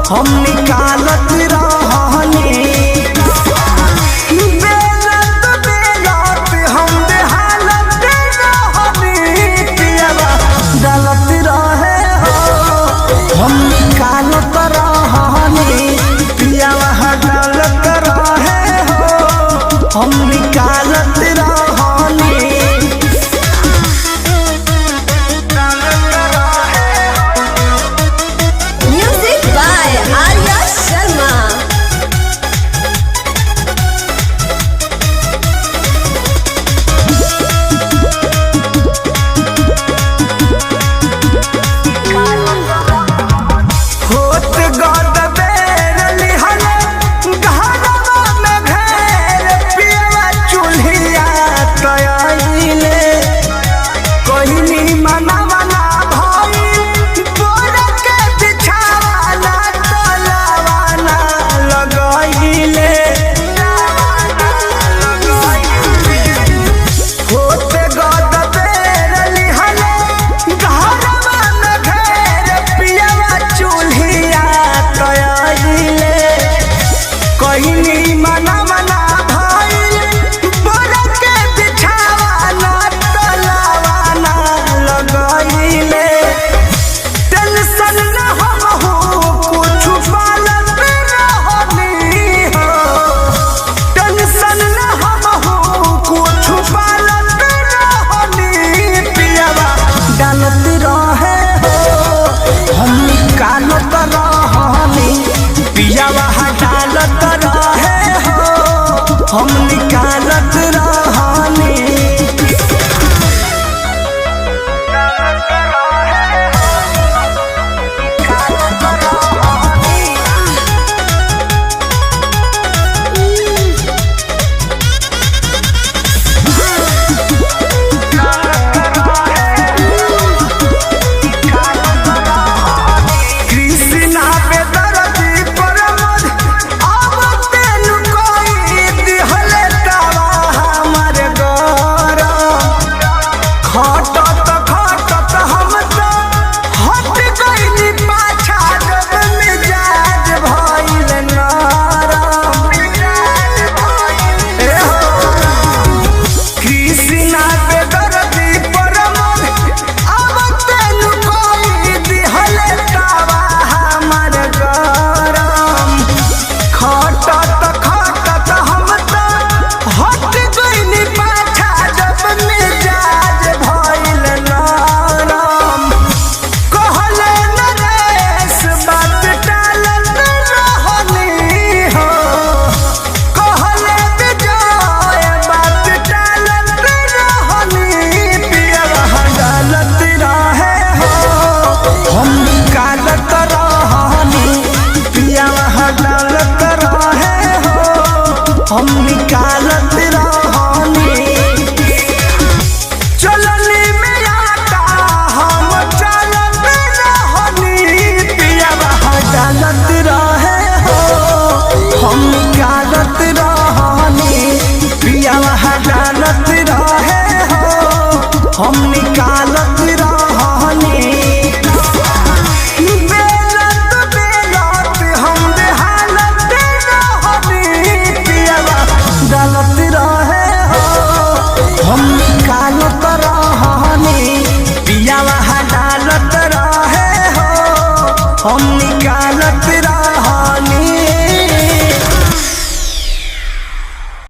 हम निकालत रहनी बेलत बेलत हम बेहालत रहनी पियवा डालत रहे हो हम निकालत रहनी पियवा डालत रहे हो हम निकालत रहनी। हम निकालत रहनी हम निकालत रहनी चलनी में आता हम चलत रहनी पियवा डालत रहे हो हम निकालत रहनी पियवा डालत रहे हो हम निकालत रहनी डालत रहे हो हम निकालत रहनी पियवा डालत रहे हो हम निकालत रहनी।